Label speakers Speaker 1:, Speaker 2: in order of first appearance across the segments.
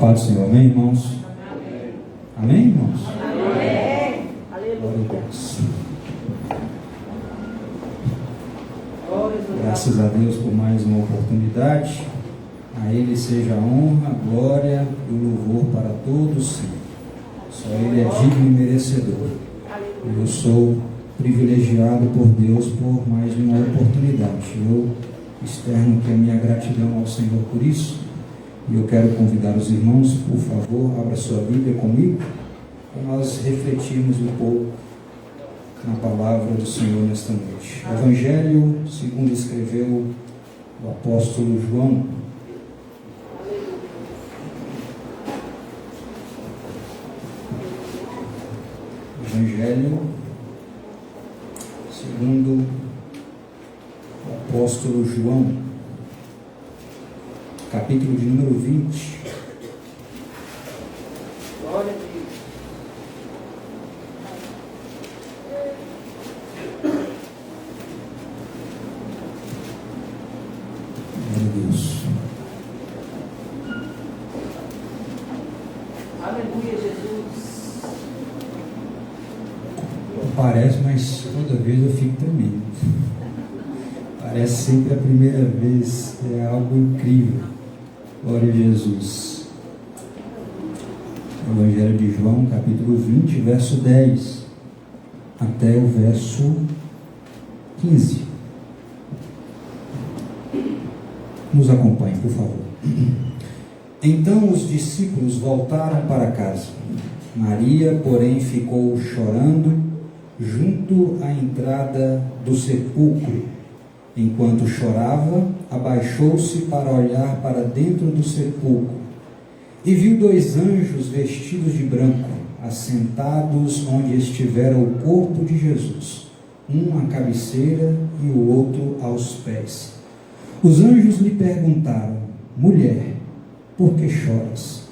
Speaker 1: paz do Senhor, amém, irmãos? Amém, irmãos?
Speaker 2: Amém.
Speaker 1: Aleluia. Graças a Deus por mais uma oportunidade. A Ele seja a honra, a glória e o louvor para todos sempre. Só Ele é digno e merecedor. Eu sou privilegiado por Deus por mais uma oportunidade. Eu externo aqui a minha gratidão ao Senhor por isso. E eu quero convidar os irmãos, por favor, abra sua Bíblia comigo, para nós refletirmos um pouco na palavra do Senhor nesta noite. Evangelho, segundo escreveu o apóstolo João. Evangelho, segundo o apóstolo João, capítulo de número 20.
Speaker 2: Glória a Deus. Aleluia, Jesus.
Speaker 1: Parece, mas toda vez eu fico tremendo. Parece sempre a primeira vez. É algo incrível. Glória a Jesus. Evangelho de João, capítulo 20, verso 10 até o verso 15. Nos acompanhe, por favor. Então os discípulos voltaram para casa. Maria, porém, ficou chorando junto à entrada do sepulcro. Enquanto chorava, abaixou-se para olhar para dentro do sepulcro e viu dois anjos vestidos de branco, assentados onde estivera o corpo de Jesus, um à cabeceira e o outro aos pés. Os anjos lhe perguntaram: mulher, por que choras?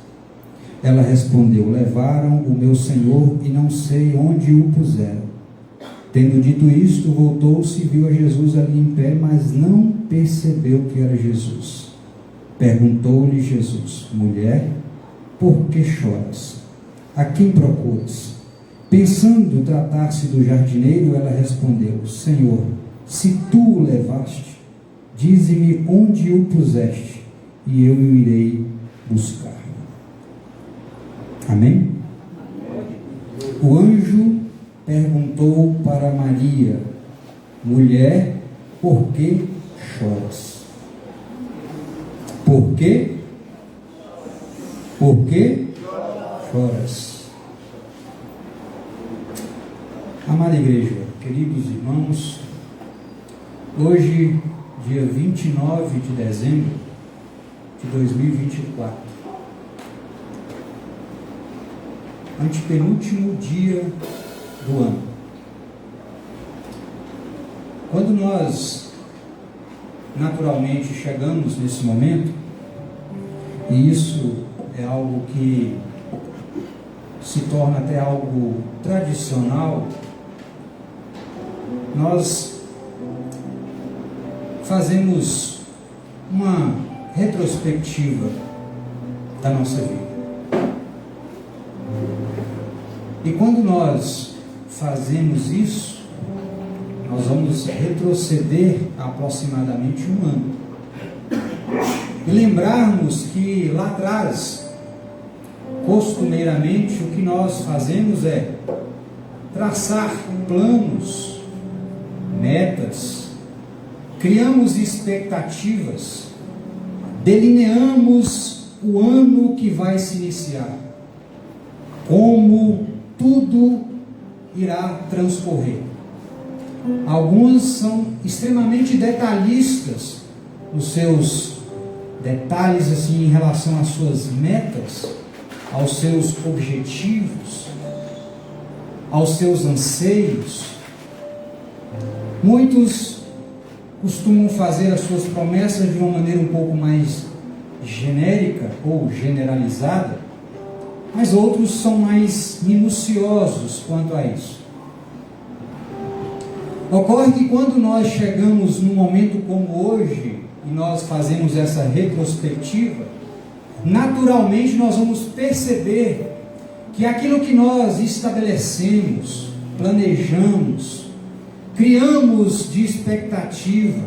Speaker 1: Ela respondeu: levaram o meu Senhor e não sei onde o puseram. Tendo dito isto, voltou-se e viu a Jesus ali em pé, mas não percebeu que era Jesus. Perguntou-lhe Jesus: mulher, por que choras? A quem procuras? Pensando tratar-se do jardineiro, ela respondeu: Senhor, se tu o levaste, dize-me onde o puseste, e eu o irei buscar. Amém? O anjo perguntou para Maria: mulher, por que choras? Por quê? Por que choras? Amada igreja, queridos irmãos, hoje, dia 29 de dezembro de 2024, antepenúltimo dia do ano. Quando nós naturalmente chegamos nesse momento, e isso é algo que se torna até algo tradicional, nós fazemos uma retrospectiva da nossa vida. E quando nós fazemos isso, nós vamos retroceder aproximadamente um ano. E lembrarmos que lá atrás, costumeiramente, o que nós fazemos é traçar planos, metas, criamos expectativas, delineamos o ano que vai se iniciar, como tudo irá transcorrer. Alguns são extremamente detalhistas nos seus detalhes assim em relação às suas metas, aos seus objetivos, aos seus anseios. Muitos costumam fazer as suas promessas de uma maneira um pouco mais genérica ou generalizada, mas outros são mais minuciosos quanto a isso. Ocorre que quando nós chegamos num momento como hoje, e nós fazemos essa retrospectiva, naturalmente nós vamos perceber que aquilo que nós estabelecemos, planejamos, criamos de expectativa,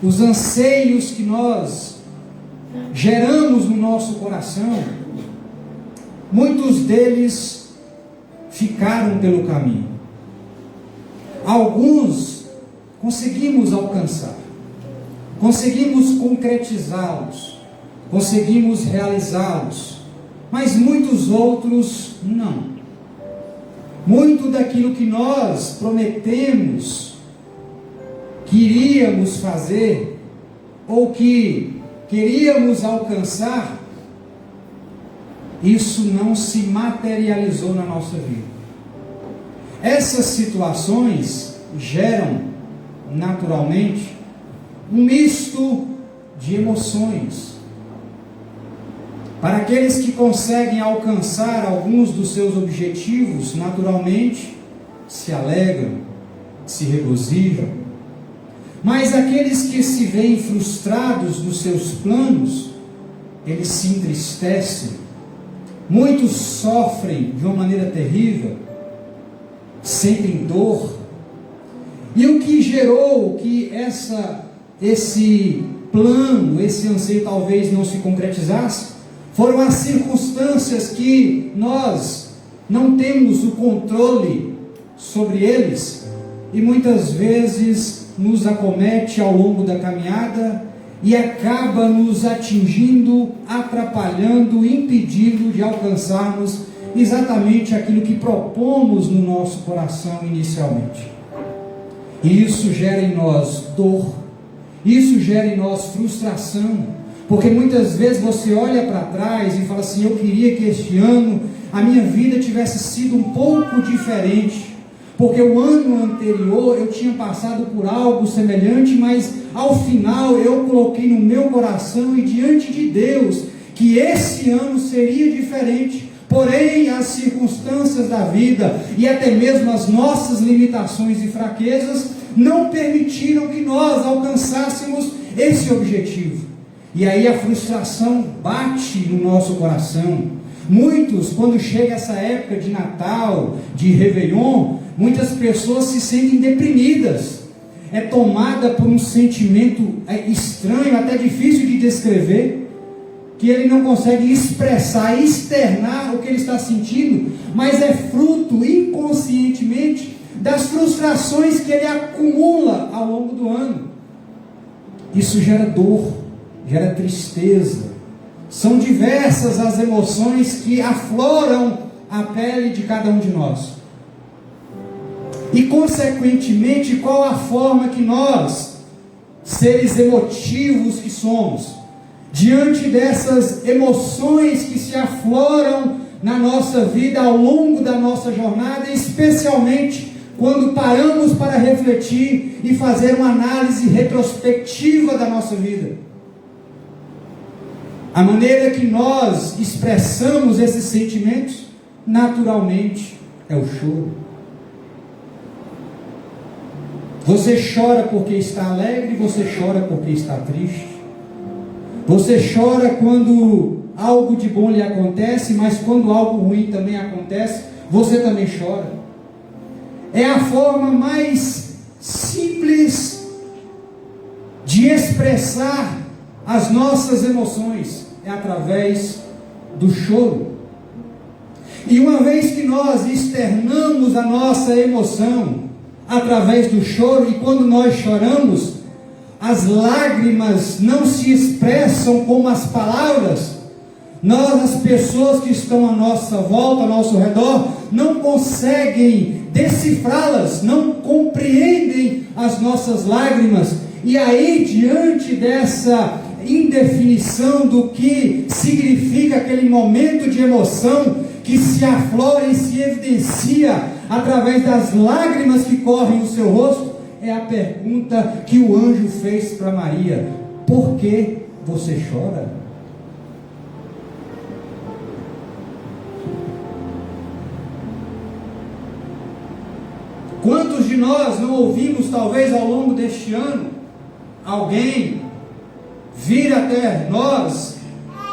Speaker 1: os anseios que nós geramos no nosso coração, muitos deles ficaram pelo caminho. Alguns conseguimos alcançar, conseguimos concretizá-los, conseguimos realizá-los, mas muitos outros não. Muito daquilo que nós prometemos que iríamos fazer, ou que queríamos alcançar, isso não se materializou na nossa vida. Essas situações geram, naturalmente, um misto de emoções. Para aqueles que conseguem alcançar alguns dos seus objetivos, naturalmente, se alegram, se regozijam. Mas aqueles que se veem frustrados nos seus planos, eles se entristecem. Muitos sofrem de uma maneira terrível, sentem dor. E o que gerou que esse plano, esse anseio talvez não se concretizasse, foram as circunstâncias que nós não temos o controle sobre eles, e muitas vezes nos acomete ao longo da caminhada e acaba nos atingindo, atrapalhando, impedindo de alcançarmos exatamente aquilo que propomos no nosso coração inicialmente. E isso gera em nós dor, isso gera em nós frustração, porque muitas vezes você olha para trás e fala assim: eu queria que este ano a minha vida tivesse sido um pouco diferente, porque o ano anterior eu tinha passado por algo semelhante, mas ao final eu coloquei no meu coração e diante de Deus que esse ano seria diferente. Porém, as circunstâncias da vida e até mesmo as nossas limitações e fraquezas não permitiram que nós alcançássemos esse objetivo. E aí a frustração bate no nosso coração. Muitos, quando chega essa época de Natal, de Réveillon, muitas pessoas se sentem deprimidas. É tomada por um sentimento estranho, até difícil de descrever, que ele não consegue expressar, externar o que ele está sentindo, mas é fruto inconscientemente das frustrações que ele acumula ao longo do ano. Isso gera dor, gera tristeza. São diversas as emoções que afloram a pele de cada um de nós. E consequentemente, qual a forma que nós, seres emotivos que somos, diante dessas emoções que se afloram na nossa vida ao longo da nossa jornada, especialmente quando paramos para refletir e fazer uma análise retrospectiva da nossa vida. A maneira que nós expressamos esses sentimentos, naturalmente, é o choro. Você chora porque está alegre, você chora porque está triste. Você chora quando algo de bom lhe acontece, mas quando algo ruim também acontece, você também chora. É a forma mais simples de expressar as nossas emoções, é através do choro. E uma vez que nós externamos a nossa emoção através do choro, e quando nós choramos, as lágrimas não se expressam como as palavras, as pessoas que estão à nossa volta, ao nosso redor, não conseguem decifrá-las, não compreendem as nossas lágrimas. E aí, diante dessa indefinição do que significa aquele momento de emoção que se aflora e se evidencia através das lágrimas que correm no seu rosto, é a pergunta que o anjo fez para Maria: por que você chora? Quantos de nós não ouvimos, talvez ao longo deste ano, alguém vir até nós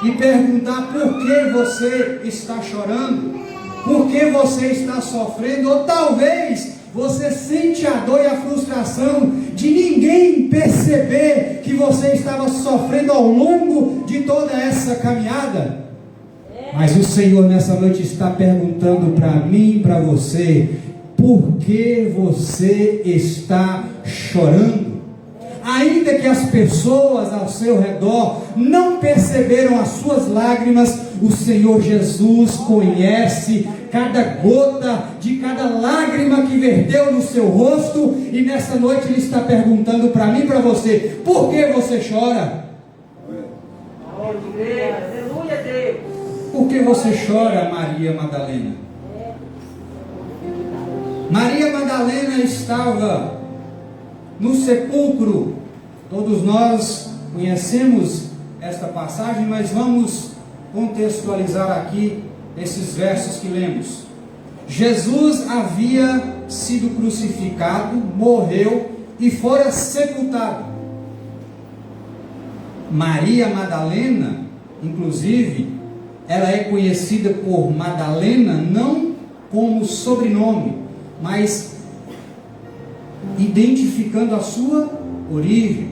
Speaker 1: e perguntar por que você está chorando, por que você está sofrendo, ou talvez você sente a dor e a frustração de ninguém perceber que você estava sofrendo ao longo de toda essa caminhada. Mas o Senhor nessa noite está perguntando para mim e para você: por que você está chorando? Ainda que as pessoas ao seu redor não perceberam as suas lágrimas, o Senhor Jesus conhece cada gota de cada lágrima que verteu no seu rosto, e nessa noite Ele está perguntando para mim e para você: por que você chora?
Speaker 2: Aleluia, Deus.
Speaker 1: Por que você chora, Maria Madalena? Maria Madalena estava no sepulcro. Todos nós conhecemos esta passagem, mas vamos contextualizar aqui esses versos que lemos. Jesus havia sido crucificado, morreu e fora sepultado. Maria Madalena, inclusive, ela é conhecida por Madalena não como sobrenome, mas identificando a sua origem.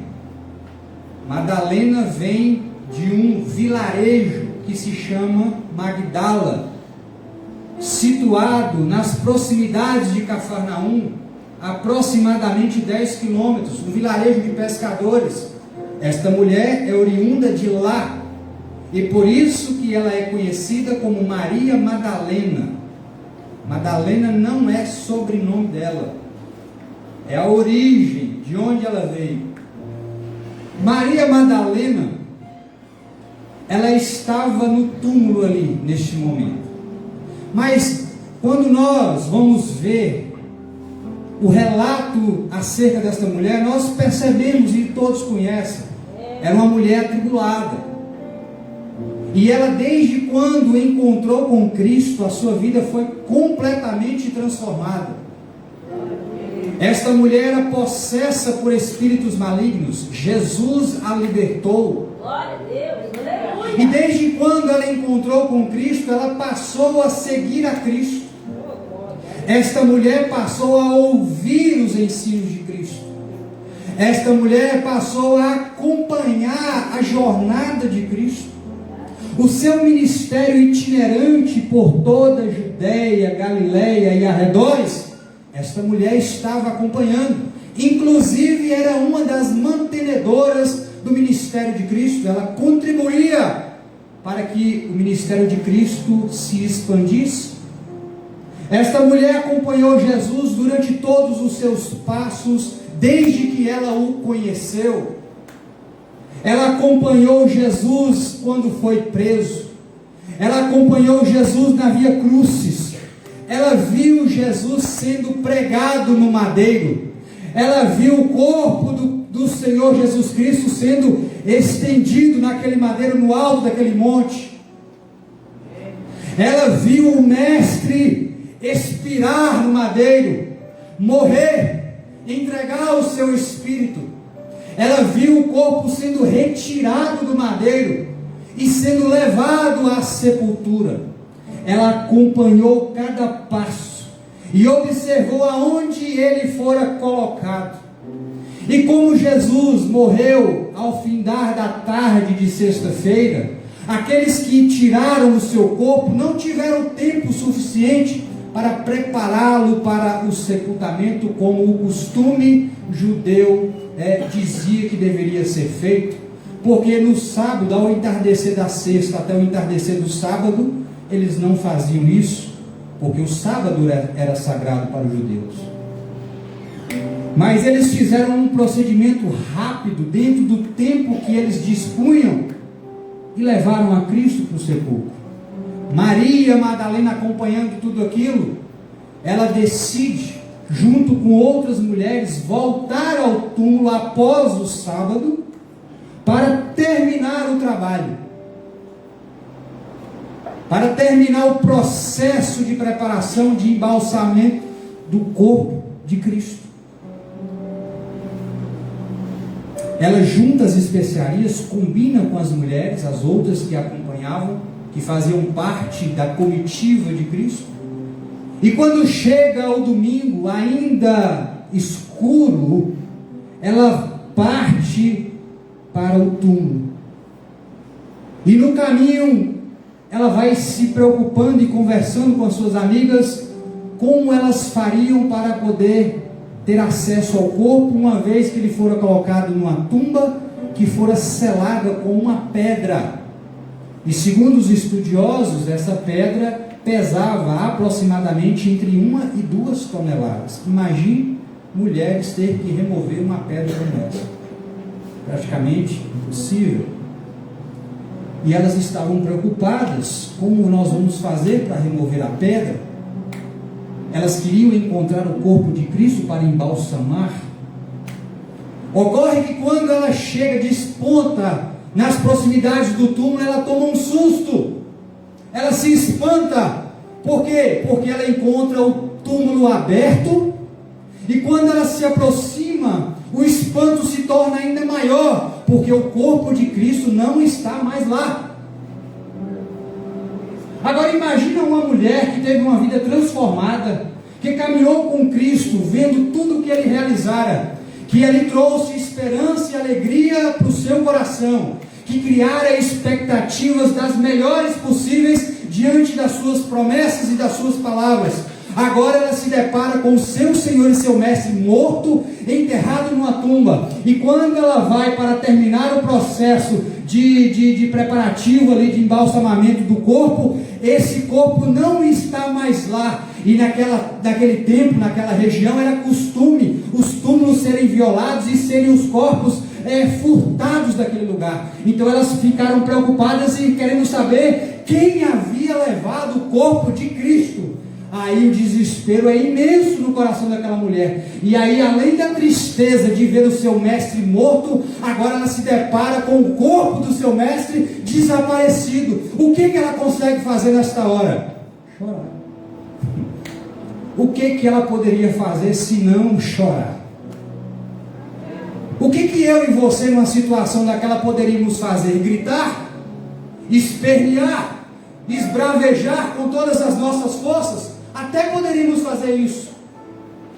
Speaker 1: Madalena vem de um vilarejo que se chama Magdala, situado nas proximidades de Cafarnaum, aproximadamente 10 quilômetros, um vilarejo de pescadores. Esta mulher é oriunda de lá, e por isso que ela é conhecida como Maria Madalena. Madalena não é sobrenome dela, é a origem de onde ela veio. Maria Madalena, ela estava no túmulo ali neste momento. Mas quando nós vamos ver o relato acerca desta mulher, nós percebemos, e todos conhecem, era uma mulher atribulada. E ela, desde quando encontrou com Cristo, a sua vida foi completamente transformada. Esta mulher era possessa por espíritos malignos. Jesus a libertou.
Speaker 2: Glória a Deus. Aleluia.
Speaker 1: E desde quando ela encontrou com Cristo, ela passou a seguir a Cristo. Esta mulher passou a ouvir os ensinos de Cristo. Esta mulher passou a acompanhar a jornada de Cristo. O seu ministério itinerante por toda a Judéia, Galileia e arredores, esta mulher estava acompanhando. Inclusive era uma das mantenedoras do ministério de Cristo. Ela contribuía para que o ministério de Cristo se expandisse. Esta mulher acompanhou Jesus durante todos os seus passos, desde que ela o conheceu. Ela acompanhou Jesus quando foi preso. Ela acompanhou Jesus na Via Crucis. Ela viu Jesus sendo pregado no madeiro. Ela viu o corpo do Senhor Jesus Cristo sendo estendido naquele madeiro, no alto daquele monte. Ela viu o Mestre expirar no madeiro, morrer, entregar o seu espírito. Ela viu o corpo sendo retirado do madeiro e sendo levado à sepultura. Ela acompanhou cada passo e observou aonde ele fora colocado. E como Jesus morreu ao findar da tarde de sexta-feira, aqueles que tiraram o seu corpo não tiveram tempo suficiente para prepará-lo para o sepultamento, como o costume judeu dizia que deveria ser feito, porque no sábado, ao entardecer da sexta até o entardecer do sábado, eles não faziam isso, porque o sábado era sagrado para os judeus. Mas eles fizeram um procedimento rápido, dentro do tempo que eles dispunham, e levaram a Cristo para o sepulcro. Maria Madalena, acompanhando tudo aquilo, ela decide, junto com outras mulheres, voltar ao túmulo após o sábado, para terminar o trabalho, para terminar o processo de preparação, de embalsamento do corpo de Cristo. Ela junta as especiarias, combina com as mulheres, as outras que a acompanhavam, que faziam parte da comitiva de Cristo. E quando chega o domingo, ainda escuro, ela parte para o túmulo. E no caminho, ela vai se preocupando e conversando com as suas amigas, como elas fariam para poder ter acesso ao corpo, uma vez que ele fora colocado numa tumba, que fora selada com uma pedra. E segundo os estudiosos, essa pedra pesava aproximadamente entre 1 e 2 toneladas. Imagine mulheres ter que remover uma pedra como essa. Praticamente impossível. E elas estavam preocupadas, como nós vamos fazer para remover a pedra? Elas queriam encontrar o corpo de Cristo para embalsamar. Ocorre que quando ela chega, desponta nas proximidades do túmulo, ela toma um susto. Ela se espanta. Por quê? Porque ela encontra o túmulo aberto. E quando ela se aproxima, o espanto se torna ainda maior, porque o corpo de Cristo não está mais lá. Agora imagina uma mulher que teve uma vida transformada, que caminhou com Cristo, vendo tudo que ele realizara, que ele trouxe esperança e alegria para o seu coração, que criara expectativas das melhores possíveis diante das suas promessas e das suas palavras. Agora ela se depara com o seu Senhor e seu Mestre morto, enterrado numa tumba. E quando ela vai para terminar o processo de preparativo ali, de embalsamamento do corpo, esse corpo não está mais lá. E naquele tempo, naquela região, era costume os túmulos serem violados e serem os corpos furtados daquele lugar. Então elas ficaram preocupadas e querendo saber quem havia levado o corpo de Cristo. Aí o desespero é imenso no coração daquela mulher. E aí, além da tristeza de ver o seu mestre morto, agora ela se depara com o corpo do seu mestre desaparecido. O que ela consegue fazer nesta hora? Chorar. O que ela poderia fazer se não chorar? O que eu e você numa situação daquela poderíamos fazer? Gritar? Espernear? Esbravejar com todas as nossas forças? Até poderíamos fazer isso,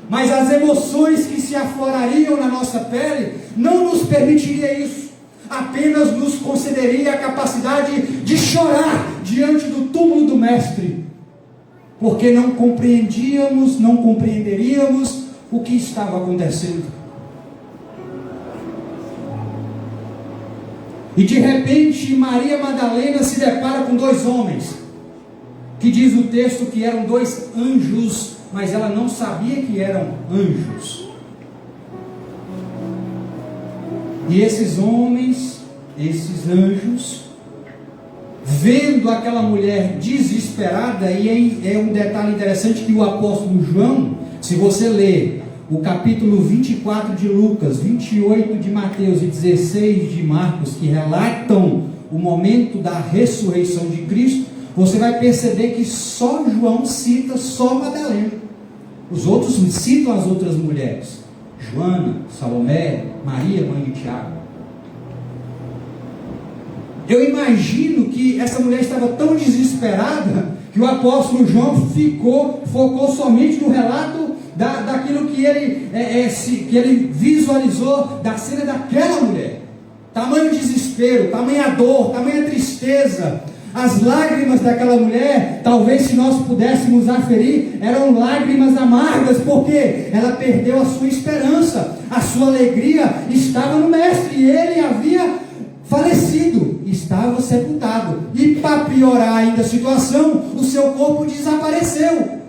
Speaker 1: mas as emoções que se aflorariam na nossa pele não nos permitiria isso, apenas nos concederia a capacidade de chorar diante do túmulo do Mestre, porque não compreenderíamos o que estava acontecendo. E de repente Maria Madalena se depara com 2 homens, que diz o texto que eram 2 anjos, mas ela não sabia que eram anjos. E esses homens, esses anjos, vendo aquela mulher desesperada, e é um detalhe interessante que o apóstolo João, se você ler o capítulo 24 de Lucas, 28 de Mateus e 16 de Marcos, que relatam o momento da ressurreição de Cristo, você vai perceber que só João cita só Madalena. Os outros citam as outras mulheres: Joana, Salomé, Maria, mãe de Tiago. Eu imagino que essa mulher estava tão desesperada que o apóstolo João focou somente no relato daquilo que ele visualizou da cena daquela mulher. Tamanho desespero, tamanha dor, tamanha tristeza. As lágrimas daquela mulher, talvez se nós pudéssemos aferir, eram lágrimas amargas, porque ela perdeu a sua esperança, a sua alegria estava no Mestre, e ele havia falecido, estava sepultado, e para piorar ainda a situação, o seu corpo desapareceu.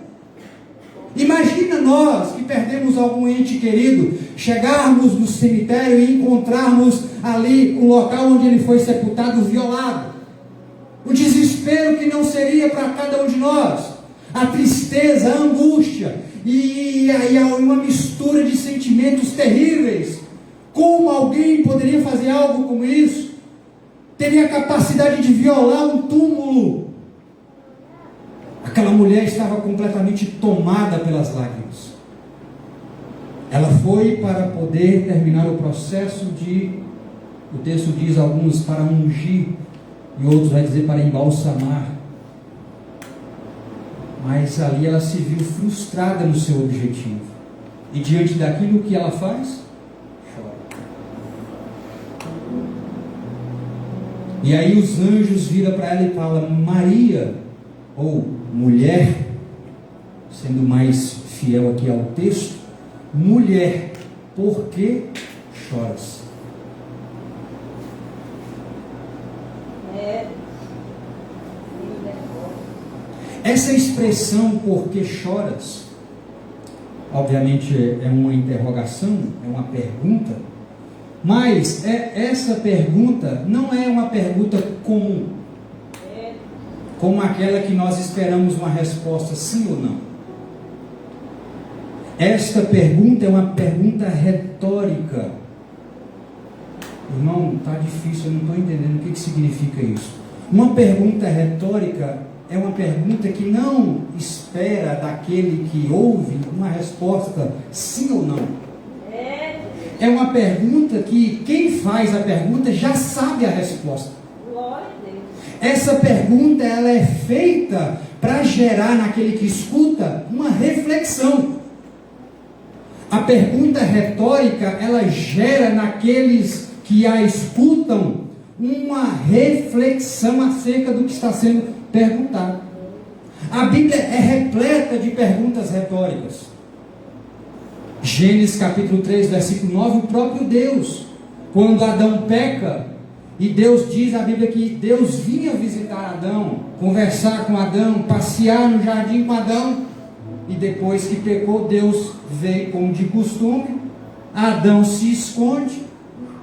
Speaker 1: Imagina nós que perdemos algum ente querido, chegarmos no cemitério e encontrarmos ali um local onde ele foi sepultado violado. O desespero que não seria para cada um de nós, a tristeza, a angústia, e uma mistura de sentimentos terríveis. Como alguém poderia fazer algo como isso? Teria a capacidade de violar um túmulo. Aquela mulher estava completamente tomada pelas lágrimas. Ela foi para poder terminar o processo o texto diz alguns para ungir, e outros vai dizer para embalsamar. Mas ali ela se viu frustrada no seu objetivo. E diante daquilo que ela faz, chora. E aí os anjos viram para ela e falam: Maria, ou mulher, sendo mais fiel aqui ao texto, mulher, por que choras? Essa expressão, por que choras, obviamente é uma interrogação, é uma pergunta, mas essa pergunta não é uma pergunta comum, como aquela que nós esperamos uma resposta sim ou não. Esta pergunta é uma pergunta retórica. Irmão, está difícil, eu não estou entendendo o que significa isso. Uma pergunta retórica é uma pergunta que não espera daquele que ouve uma resposta sim ou não. É uma pergunta que quem faz a pergunta já sabe a resposta. Essa pergunta ela é feita para gerar naquele que escuta uma reflexão. A pergunta retórica ela gera naqueles que a escutam uma reflexão acerca do que está sendo perguntado. A Bíblia é repleta de perguntas retóricas. Gênesis capítulo 3, versículo 9, o próprio Deus, quando Adão peca, e Deus diz, a Bíblia, que Deus vinha visitar Adão, conversar com Adão, passear no jardim com Adão, e depois que pecou, Deus veio como de costume, Adão se esconde,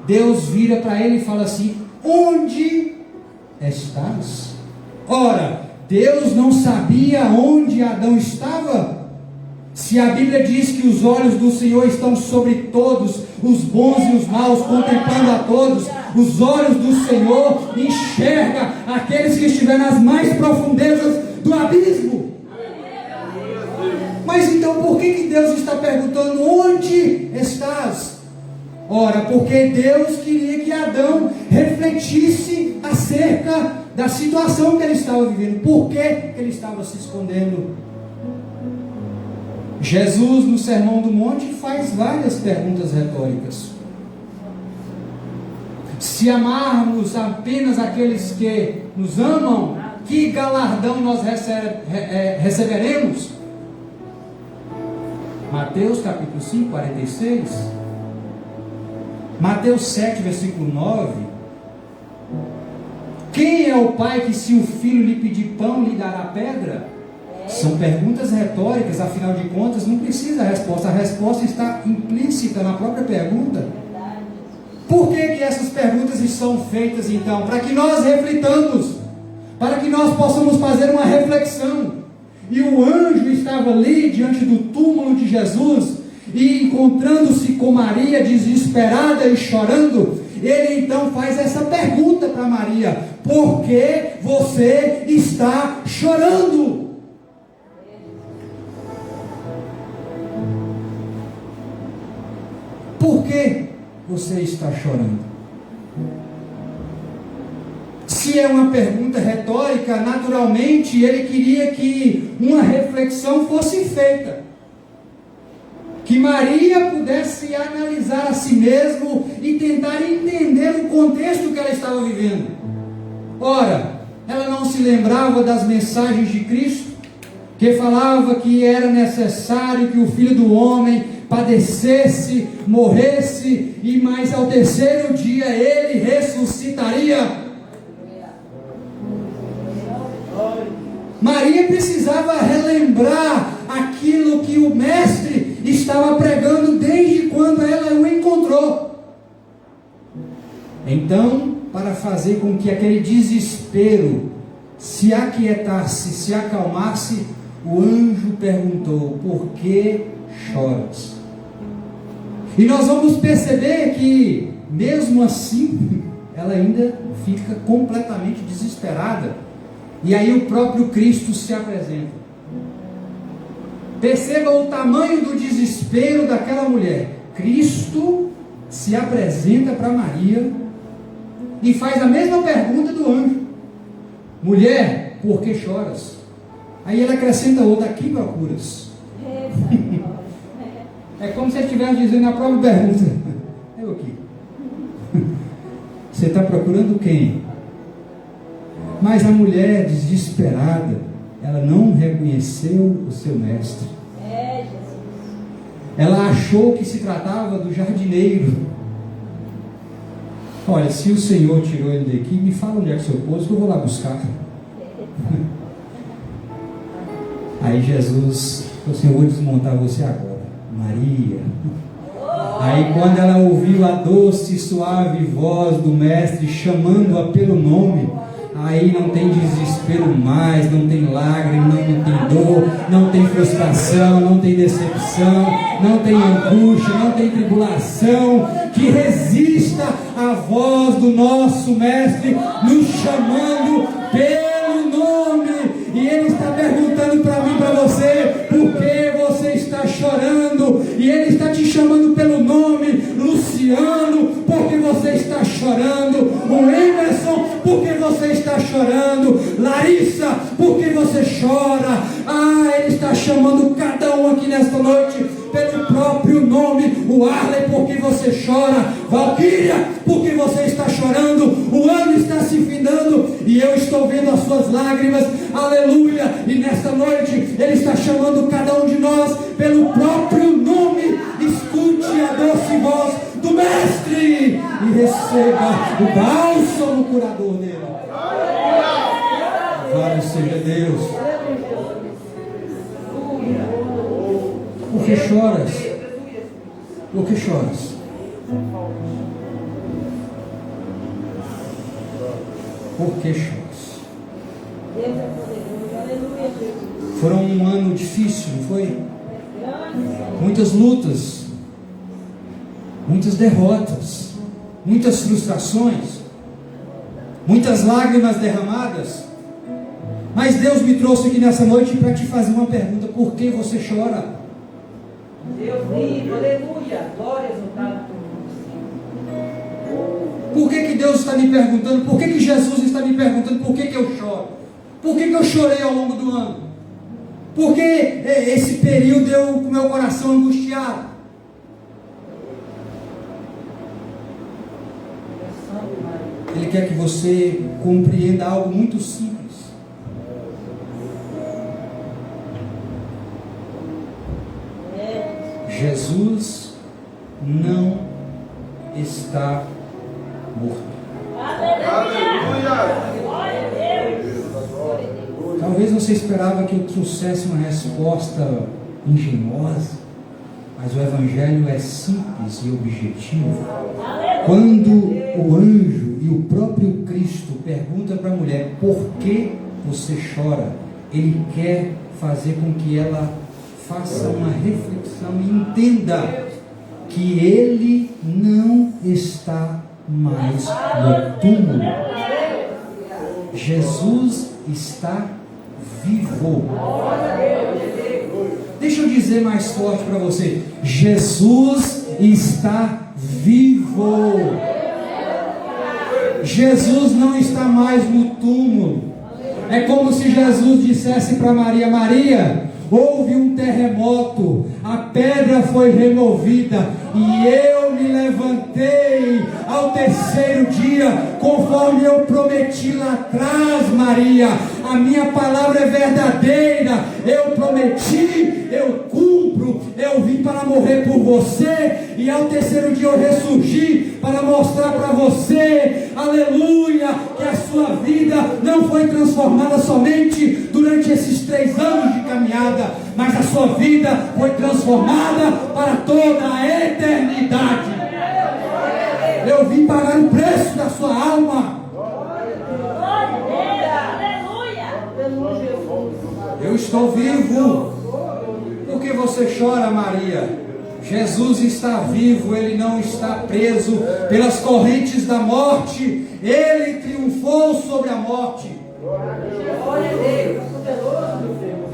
Speaker 1: Deus vira para ele e fala assim: onde estás? Ora, Deus não sabia onde Adão estava? Se a Bíblia diz que os olhos do Senhor estão sobre todos, os bons e os maus, contemplando a todos, os olhos do Senhor enxergam aqueles que estiverem nas mais profundezas do abismo. Mas então por que Deus está perguntando: onde estás? Ora, porque Deus queria que Adão refletisse acerca da situação que ele estava vivendo. Por que ele estava se escondendo? Jesus, no Sermão do Monte, faz várias perguntas retóricas. Se amarmos apenas aqueles que nos amam, que galardão nós receberemos? Mateus capítulo 5, 46. Mateus 7, versículo 9. Quem é o pai que, se o filho lhe pedir pão, lhe dará pedra? São perguntas retóricas, afinal de contas, não precisa a resposta está implícita na própria pergunta. Por que essas perguntas são feitas então? Para que nós reflitamos, para que nós possamos fazer uma reflexão. E o anjo estava ali diante do túmulo de Jesus, e encontrando-se com Maria desesperada e chorando, ele então faz essa pergunta para Maria: por que você está chorando? Por que você está chorando? Se é uma pergunta retórica, naturalmente ele queria que uma reflexão fosse feita, que Maria pudesse analisar a si mesma e tentar entender o contexto que ela estava vivendo. Ora, ela não se lembrava das mensagens de Cristo, que falava que era necessário que o Filho do Homem padecesse, morresse, e mais ao terceiro dia ele ressuscitaria. Maria precisava relembrar aquilo que o Mestre estava pregando desde quando ela o encontrou. Então, para fazer com que aquele desespero se aquietasse, se acalmasse, o anjo perguntou: por que choras? E nós vamos perceber que, mesmo assim, ela ainda fica completamente desesperada. E aí o próprio Cristo se apresenta. Perceba o tamanho do desespero daquela mulher. Cristo se apresenta para Maria e faz a mesma pergunta do anjo: mulher, por que choras? Aí ele acrescenta outra: aqui procuras. É como se ele estivesse dizendo a própria pergunta: eu aqui. Você está procurando quem? Mas a mulher, desesperada, ela não reconheceu o seu mestre. Ela achou que se tratava do jardineiro. Olha, se o Senhor tirou ele daqui, me fala onde é que o Senhor pôs, que eu vou lá buscar. Aí Jesus falou assim: eu vou desmontar você agora, Maria. Aí quando ela ouviu a doce e suave voz do mestre chamando-a pelo nome, aí não tem desespero mais, não tem lágrima, não tem dor, não tem frustração, não tem decepção, não tem angústia, não tem tribulação que resista à voz do nosso mestre nos chamando pelo nome. E ele está perguntando para mim, para você: por que você está chorando? E ele está te chamando pelo nome. Luciano, porque você está chorando. O Emerson, porque você está chorando. Larissa, porque você chora. Ele está chamando cada um aqui nesta noite pelo próprio nome. O Arley, porque você chora. Valquíria, porque você está chorando. O ano está se findando e eu estou vendo as suas lágrimas. Aleluia. E nesta noite ele está chamando cada um de nós pelo próprio nome. Escute a doce voz do mestre e receba o bálsamo curador dele. Louvado seja Deus. Por que choras? Por que choras? Por que choras? Foi um ano difícil, não foi? Muitas lutas, muitas derrotas, muitas frustrações, muitas lágrimas derramadas. Mas Deus me trouxe aqui nessa noite para te fazer uma pergunta: por que você chora?
Speaker 2: Deus vivo, aleluia, glória exaltada.
Speaker 1: Por que Deus está me perguntando? Por que Jesus está me perguntando por que eu choro? Por que eu chorei ao longo do ano? Por que esse período eu com meu coração angustiado? Ele quer que você compreenda algo muito simples. Jesus não está morto. Talvez você esperava que eu trouxesse uma resposta engenhosa, mas o Evangelho é simples e objetivo. Quando o anjo e o próprio Cristo perguntam para a mulher: por que você chora? Ele quer fazer com que ela faça uma reflexão e entenda que ele não está mais no túmulo. Jesus está vivo. Deixa eu dizer mais forte para você: Jesus está vivo. Jesus não está mais no túmulo. É como se Jesus dissesse para Maria: Maria, houve um terremoto, a pedra foi removida e eu me levantei ao terceiro dia, conforme eu prometi lá atrás, Maria. A minha palavra é verdadeira, eu prometi, eu cumpro. Eu vim para morrer por você e ao terceiro dia eu ressurgi para mostrar para você, aleluia, que a sua vida não foi transformada somente durante esses 3 anos de caminhada, mas a sua vida foi transformada para toda a eternidade. Eu vim pagar o preço da sua alma. Eu estou vivo. Por que você chora, Maria? Jesus está vivo, ele não está preso pelas correntes da morte. Ele triunfou sobre a morte.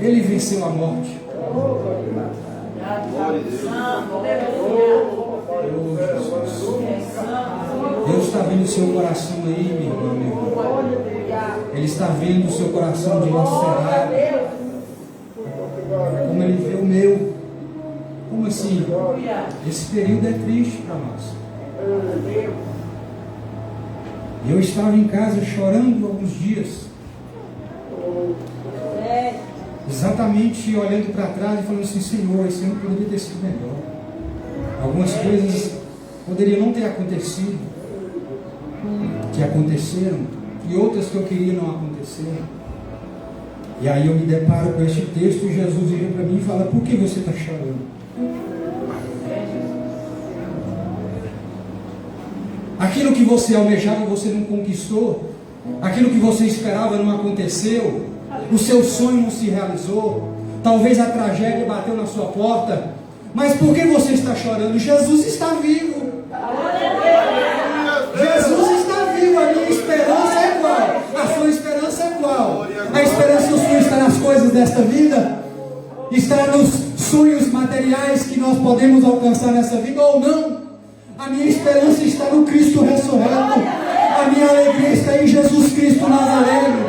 Speaker 1: Ele venceu a morte. Deus está vendo o seu coração aí, meu irmão, meu irmão. Ele está vendo o seu coração dilacerado. Como Ele vê o meu. Como assim? Esse período é triste para nós. Eu estava em casa chorando alguns dias. Exatamente olhando para trás e falando assim: Senhor, esse ano poderia ter sido melhor. Algumas coisas poderiam não ter acontecido, que aconteceram, e outras que eu queria não aconteceram. E aí eu me deparo com este texto e Jesus vira para mim e fala: por que você está chorando? Aquilo que você almejava você não conquistou, aquilo que você esperava não aconteceu, o seu sonho não se realizou, talvez a tragédia bateu na sua porta, mas por que você está chorando? Jesus está vivo. Jesus está vivo. A minha esperança é qual? A sua esperança é qual? A esperança sua está nas coisas desta vida? Está nos sonhos materiais que nós podemos alcançar nessa vida ou não? A minha esperança está no Cristo ressurreto. A minha alegria está em Jesus Cristo Nazareno.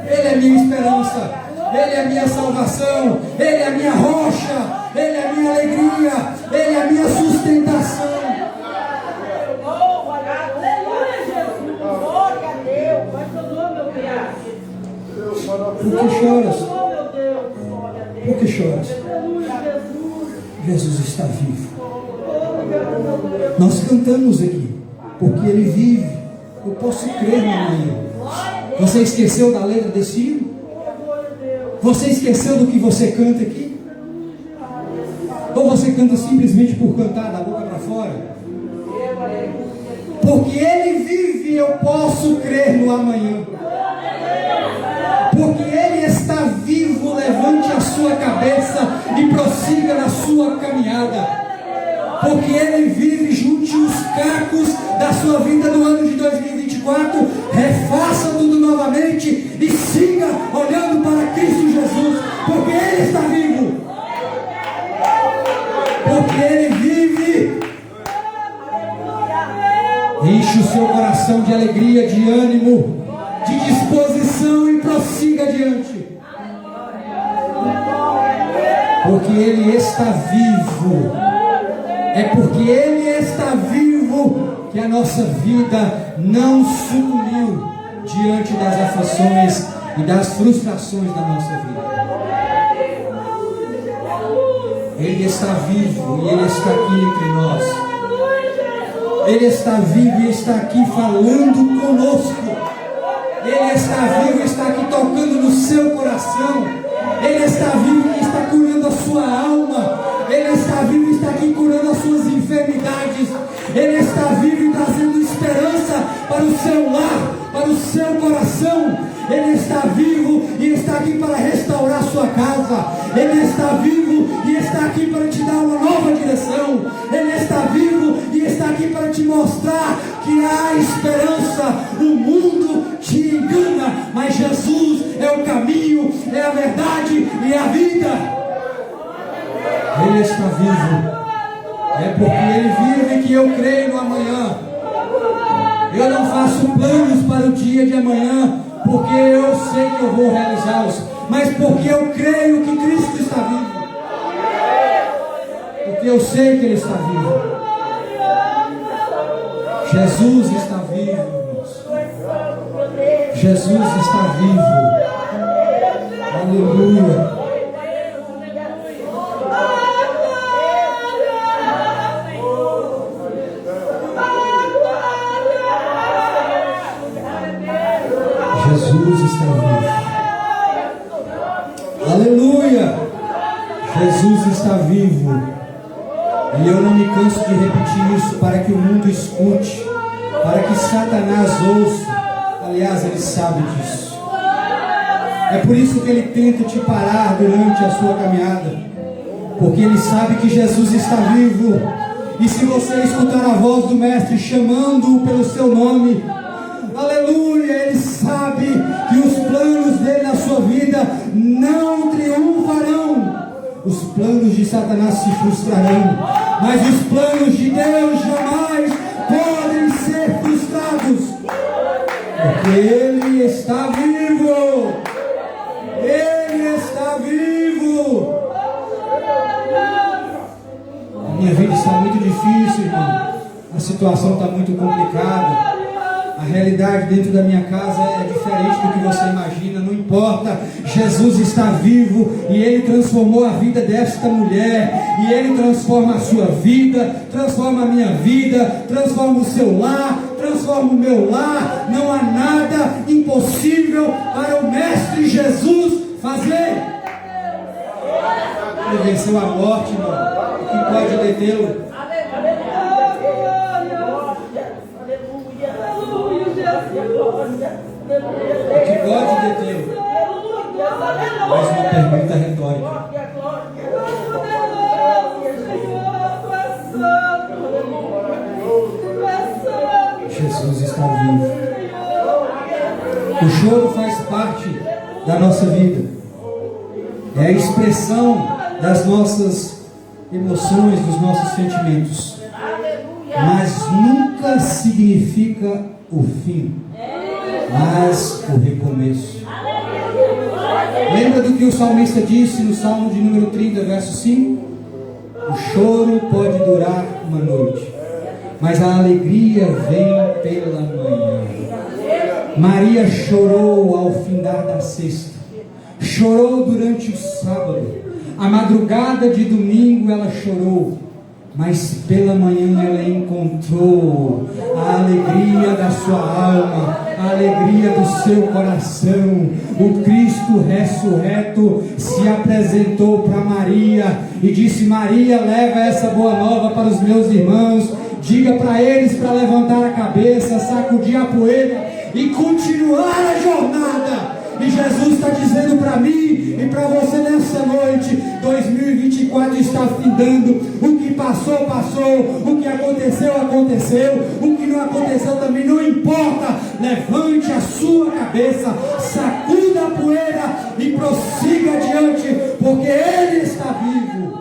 Speaker 1: Ele é minha esperança, Ele é minha salvação, Ele é minha rocha, Ele é minha alegria, Ele é minha sustentação. Por que choras? Por que choras? Jesus está vivo. Nós cantamos aqui, porque Ele vive. Eu posso crer na manhã. Você esqueceu da letra desse hino? Você esqueceu do que você canta aqui? Ou você canta simplesmente por cantar da boca para fora? Porque Ele vive, eu posso crer no amanhã. Porque Ele está vivo, levante a sua cabeça e prossiga na sua caminhada. Porque Ele vive, junte os cacos da sua vida no ano de 2024, refaça tudo novamente e siga olhando para Cristo Jesus, porque Ele está vivo. Porque Ele vive. Enche o seu coração de alegria, de ânimo, de disposição e prossiga adiante. Porque Ele está vivo. É porque Ele está vivo que a nossa vida não sucumbiu diante das aflições e das frustrações da nossa vida. Ele está vivo e Ele está aqui entre nós. Ele está vivo e está aqui falando conosco. Ele está vivo e está aqui tocando no seu coração. Ele está vivo e está curando a sua alma. Ele está vivo e está aqui curando as suas enfermidades. Ele está vivo e trazendo esperança para o seu lar, para o seu coração. Ele está vivo e está aqui para restaurar sua casa. Ele está vivo e está aqui para te dar uma nova direção. Ele está vivo e está aqui para te mostrar que há esperança. O mundo te engana, mas Jesus é o caminho, é a verdade e a vida. Ele está vivo. É porque Ele vive que eu creio no amanhã. Eu não faço planos para o dia de amanhã, porque eu sei que eu vou realizá-los, mas porque eu creio que Cristo está vivo. Porque eu sei que Ele está vivo. Jesus está vivo, irmãos. Jesus está vivo. Aleluia. Jesus está vivo. Aleluia. Jesus está vivo. E eu não me canso de repetir isso para que o mundo escute, para que Satanás ouça. Aliás, ele sabe disso. É por isso que ele tenta te parar durante a sua caminhada, porque ele sabe que Jesus está vivo. E se você escutar a voz do Mestre chamando-o pelo seu nome, aleluia, ele sabe que os planos dele na sua vida vida não triunfarão. Os planos de Satanás se frustrarão, mas os planos de Deus jamais podem ser frustrados, porque Ele está vivo. Ele está vivo. A minha vida está muito difícil, irmão. A situação está muito complicada. A realidade dentro da minha casa é diferente do que você imagina. Não importa, Jesus está vivo e Ele transformou a vida desta mulher. E Ele transforma a sua vida, transforma a minha vida, transforma o seu lar, transforma o meu lar. Não há nada impossível para o Mestre Jesus fazer. Ele venceu a morte, irmão. O que pode detê-lo? O que pode detê-lo? Mais uma pergunta retórica. Jesus está vivo. O choro faz parte da nossa vida. É a expressão das nossas emoções, dos nossos sentimentos. Mas nunca significa o fim, mas o recomeço. Lembra do que o salmista disse no Salmo de número 30, verso 5? O choro pode durar uma noite, mas a alegria vem pela manhã. Maria chorou ao findar da sexta, chorou durante o sábado, a madrugada de domingo ela chorou, mas pela manhã ela encontrou a alegria da sua alma, a alegria do seu coração. O Cristo ressurreto se apresentou para Maria e disse: Maria, leva essa boa nova para os meus irmãos, diga para eles para levantar a cabeça, sacudir a poeira e continuar a jornada. E Jesus está dizendo para mim e para você nessa noite: 2024 está findando. O que passou, passou. O que aconteceu, aconteceu. O que não aconteceu também não importa. Levante a sua cabeça, sacuda a poeira e prossiga adiante, porque Ele está vivo.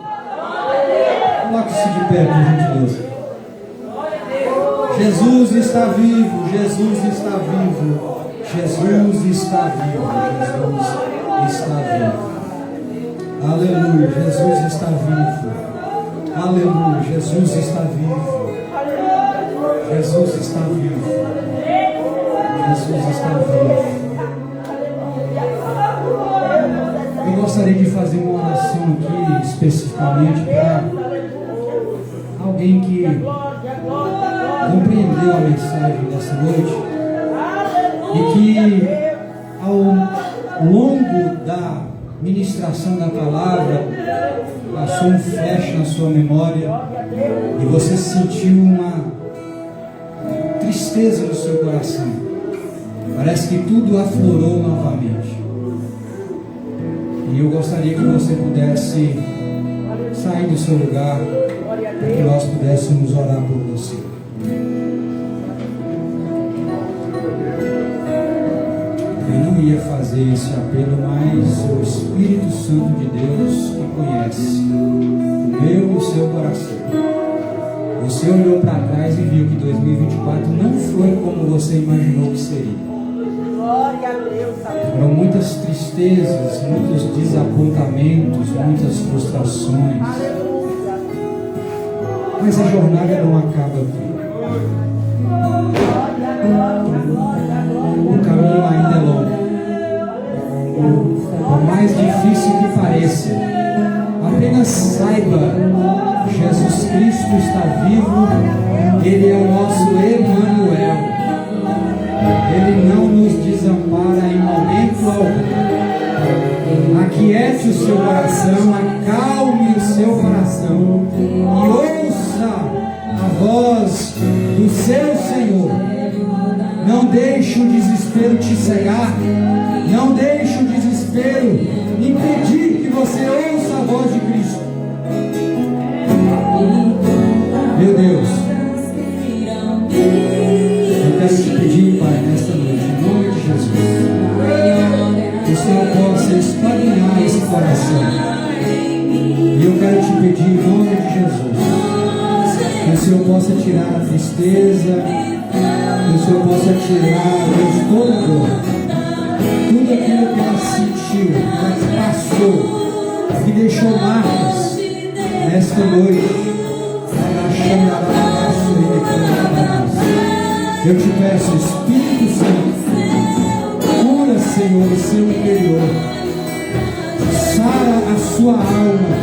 Speaker 1: Coloque-se de pé, por gentileza. Jesus está vivo. Jesus está vivo. Jesus está vivo, Jesus está vivo. Aleluia, Jesus está vivo. Aleluia, Jesus está vivo. Jesus está vivo. Jesus está vivo. Eu gostaria de fazer uma oração aqui especificamente para alguém que compreendeu a mensagem dessa noite e que ao longo da ministração da palavra passou um flash na sua memória e você sentiu uma tristeza no seu coração. Parece que tudo aflorou novamente. E eu gostaria que você pudesse sair do seu lugar para que nós pudéssemos orar por você. Eu não ia fazer esse apelo, mas o Espírito Santo de Deus que conhece o meu e o seu coração. Você olhou para trás e viu que 2024 não foi como você imaginou que seria. Foram muitas tristezas, muitos desapontamentos, muitas frustrações. Mas a jornada não acaba aqui. O caminho ainda é longo. Por mais difícil que pareça, apenas saiba: Jesus Cristo está vivo. Ele é o nosso Emmanuel. Ele não nos desampara em momento algum. Aquiete o seu coração, acalme o seu coração e ouça a voz do seu Senhor. Não deixe o desespero te cegar. Não deixe o desespero impedir que você ouça a voz de Cristo. Meu Deus, eu quero te pedir, Pai, nesta noite, em nome de Jesus, que o Senhor possa esquadrinhar esse coração. E eu quero te pedir em nome de Jesus, que o Senhor possa tirar a tristeza, que o Senhor possa tirar, Deus, toda a dor, tudo aquilo que ela sentiu, que ela passou, que deixou marcas nesta noite. Eu te peço, Espírito Santo, cura, Senhor, o seu interior, sara a sua alma,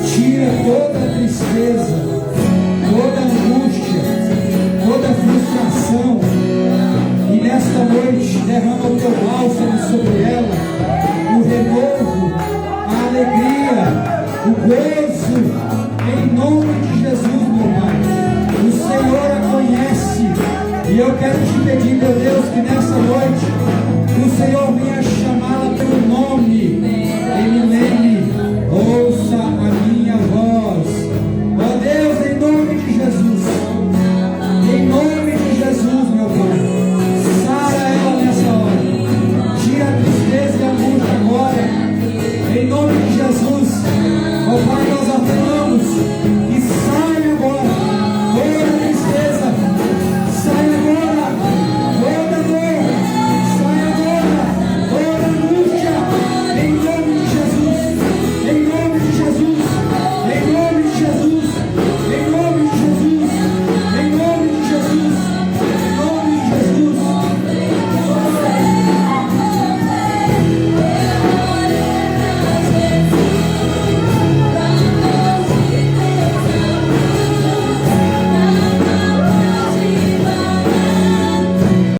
Speaker 1: tira toda a tristeza, toda a angústia, toda a frustração, e nesta noite derrama o teu bálsamo sobre ela, o renovo, a alegria, o gozo, em nome de Jesus, meu Pai. O Senhor a conhece, e eu quero te pedir, meu Deus, que nessa noite o Senhor venha chamar